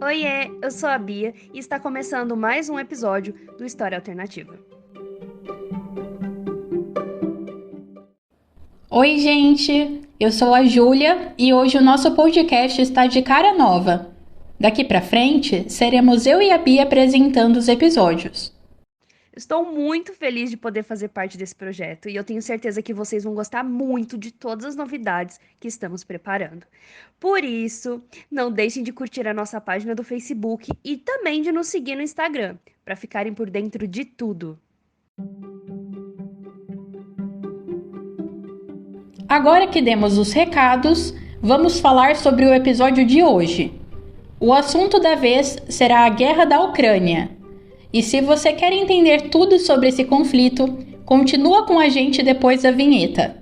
Oiê, eu sou a Bia e está começando mais um episódio do História Alternativa. Oi, gente! Eu sou a Júlia e hoje o nosso podcast está de cara nova. Daqui pra frente, seremos eu e a Bia apresentando os episódios. Estou muito feliz de poder fazer parte desse projeto e eu tenho certeza que vocês vão gostar muito de todas as novidades que estamos preparando. Por isso, não deixem de curtir a nossa página do Facebook e também de nos seguir no Instagram, para ficarem por dentro de tudo. Agora que demos os recados, vamos falar sobre o episódio de hoje. O assunto da vez será a Guerra da Ucrânia. E se você quer entender tudo sobre esse conflito, continua com a gente depois da vinheta.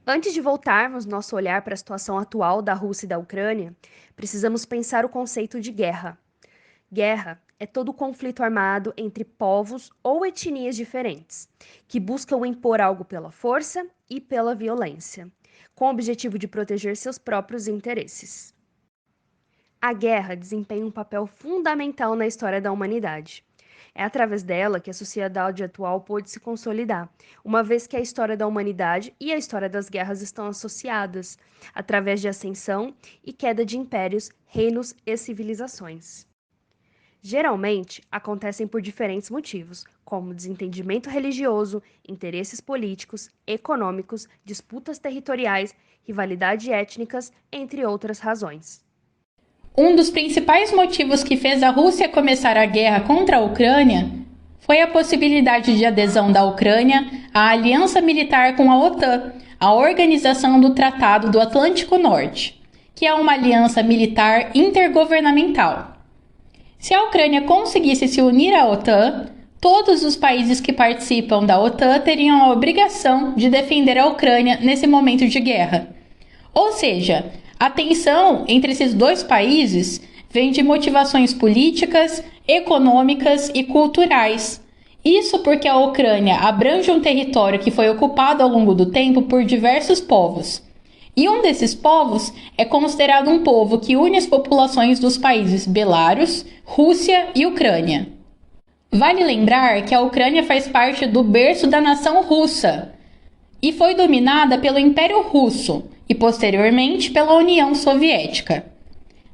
Antes de voltarmos nosso olhar para a situação atual da Rússia e da Ucrânia, precisamos pensar o conceito de guerra. Guerra é todo conflito armado entre povos ou etnias diferentes, que buscam impor algo pela força e pela violência, com o objetivo de proteger seus próprios interesses. A guerra desempenha um papel fundamental na história da humanidade. É através dela que a sociedade atual pôde se consolidar, uma vez que a história da humanidade e a história das guerras estão associadas, através de ascensão e queda de impérios, reinos e civilizações. Geralmente, acontecem por diferentes motivos, como desentendimento religioso, interesses políticos, econômicos, disputas territoriais, rivalidades étnicas, entre outras razões. Um dos principais motivos que fez a Rússia começar a guerra contra a Ucrânia foi a possibilidade de adesão da Ucrânia à aliança militar com a OTAN, a Organização do Tratado do Atlântico Norte, que é uma aliança militar intergovernamental. Se a Ucrânia conseguisse se unir à OTAN, todos os países que participam da OTAN teriam a obrigação de defender a Ucrânia nesse momento de guerra. Ou seja, a tensão entre esses dois países vem de motivações políticas, econômicas e culturais. Isso porque a Ucrânia abrange um território que foi ocupado ao longo do tempo por diversos povos. E um desses povos é considerado um povo que une as populações dos países Belarus, Rússia e Ucrânia. Vale lembrar que a Ucrânia faz parte do berço da nação russa e foi dominada pelo Império Russo e posteriormente pela União Soviética.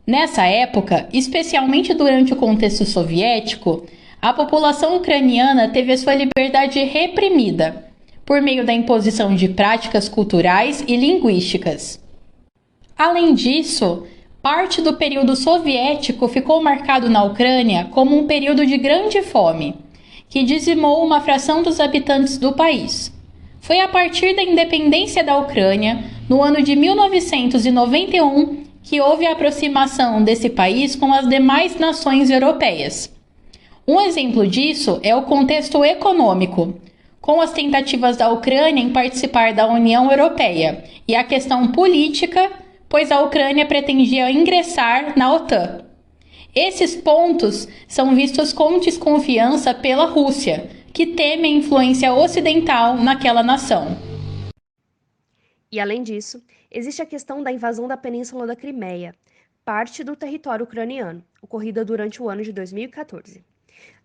Nessa época, especialmente durante o contexto soviético, a população ucraniana teve a sua liberdade reprimida por meio da imposição de práticas culturais e linguísticas. Além disso, parte do período soviético ficou marcado na Ucrânia como um período de grande fome, que dizimou uma fração dos habitantes do país. Foi a partir da independência da Ucrânia, no ano de 1991, que houve a aproximação desse país com as demais nações europeias. Um exemplo disso é o contexto econômico, com as tentativas da Ucrânia em participar da União Europeia, e a questão política, pois a Ucrânia pretendia ingressar na OTAN. Esses pontos são vistos com desconfiança pela Rússia, que teme a influência ocidental naquela nação. E além disso, existe a questão da invasão da Península da Crimeia, parte do território ucraniano, ocorrida durante o ano de 2014.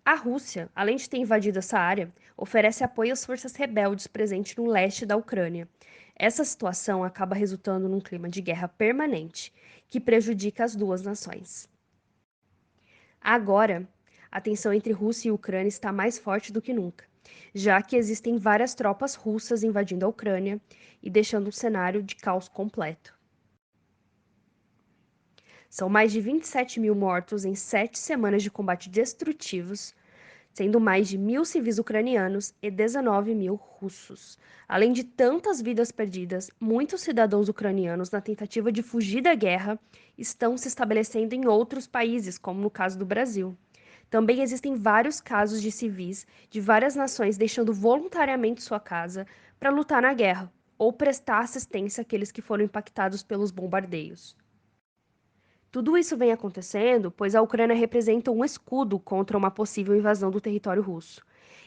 A Rússia, além de ter invadido essa área, oferece apoio às forças rebeldes presentes no leste da Ucrânia. Essa situação acaba resultando num clima de guerra permanente, que prejudica as duas nações. Agora, a tensão entre Rússia e Ucrânia está mais forte do que nunca, já que existem várias tropas russas invadindo a Ucrânia e deixando um cenário de caos completo. São mais de 27 mil mortos em 7 semanas de combate destrutivos, sendo mais de 1.000 civis ucranianos e 19 mil russos. Além de tantas vidas perdidas, muitos cidadãos ucranianos, na tentativa de fugir da guerra, estão se estabelecendo em outros países, como no caso do Brasil. Também existem vários casos de civis de várias nações deixando voluntariamente sua casa para lutar na guerra ou prestar assistência àqueles que foram impactados pelos bombardeios. Tudo isso vem acontecendo pois a Ucrânia representa um escudo contra uma possível invasão do território russo.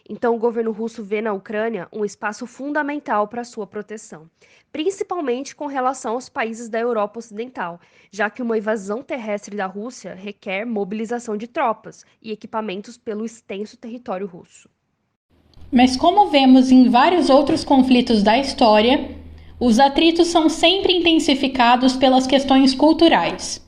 Então, o governo russo vê na Ucrânia um espaço fundamental para sua proteção, principalmente com relação aos países da Europa Ocidental, já que uma invasão terrestre da Rússia requer mobilização de tropas e equipamentos pelo extenso território russo. Mas, como vemos em vários outros conflitos da história, os atritos são sempre intensificados pelas questões culturais.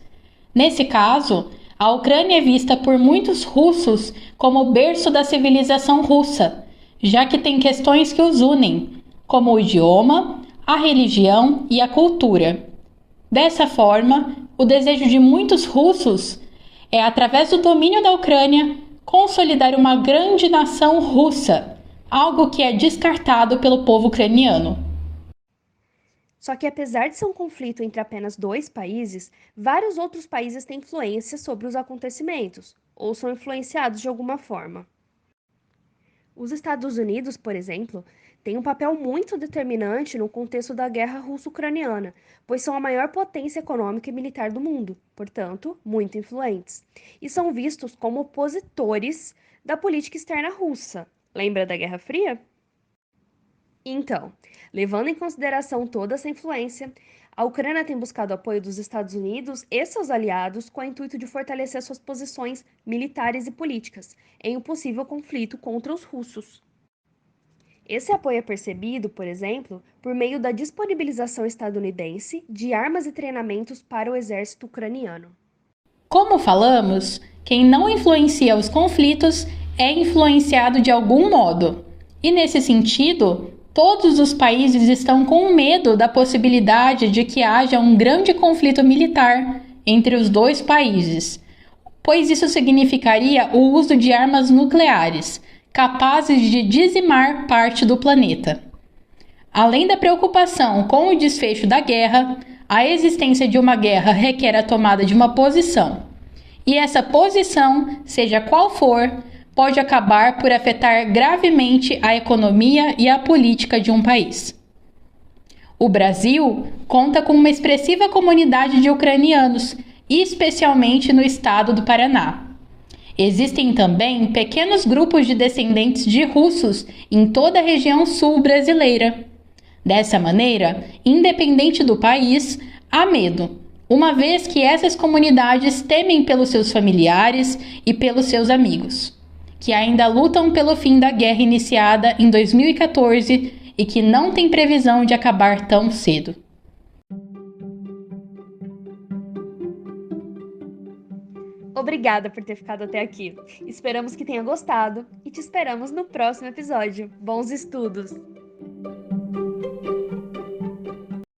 Nesse caso, a Ucrânia é vista por muitos russos como o berço da civilização russa, já que tem questões que os unem, como o idioma, a religião e a cultura. Dessa forma, o desejo de muitos russos é, através do domínio da Ucrânia, consolidar uma grande nação russa, algo que é descartado pelo povo ucraniano. Só que, apesar de ser um conflito entre apenas dois países, vários outros países têm influência sobre os acontecimentos, ou são influenciados de alguma forma. Os Estados Unidos, por exemplo, têm um papel muito determinante no contexto da guerra russo-ucraniana, pois são a maior potência econômica e militar do mundo, portanto, muito influentes, e são vistos como opositores da política externa russa. Lembra da Guerra Fria? Então, levando em consideração toda essa influência, a Ucrânia tem buscado apoio dos Estados Unidos e seus aliados com o intuito de fortalecer suas posições militares e políticas em um possível conflito contra os russos. Esse apoio é percebido, por exemplo, por meio da disponibilização estadunidense de armas e treinamentos para o exército ucraniano. Como falamos, quem não influencia os conflitos é influenciado de algum modo. E nesse sentido, todos os países estão com medo da possibilidade de que haja um grande conflito militar entre os dois países, pois isso significaria o uso de armas nucleares, capazes de dizimar parte do planeta. Além da preocupação com o desfecho da guerra, a existência de uma guerra requer a tomada de uma posição. E essa posição, seja qual for, pode acabar por afetar gravemente a economia e a política de um país. O Brasil conta com uma expressiva comunidade de ucranianos, especialmente no estado do Paraná. Existem também pequenos grupos de descendentes de russos em toda a região sul brasileira. Dessa maneira, independente do país, há medo, uma vez que essas comunidades temem pelos seus familiares e pelos seus amigos, que ainda lutam pelo fim da guerra iniciada em 2014 e que não tem previsão de acabar tão cedo. Obrigada por ter ficado até aqui. Esperamos que tenha gostado e te esperamos no próximo episódio. Bons estudos!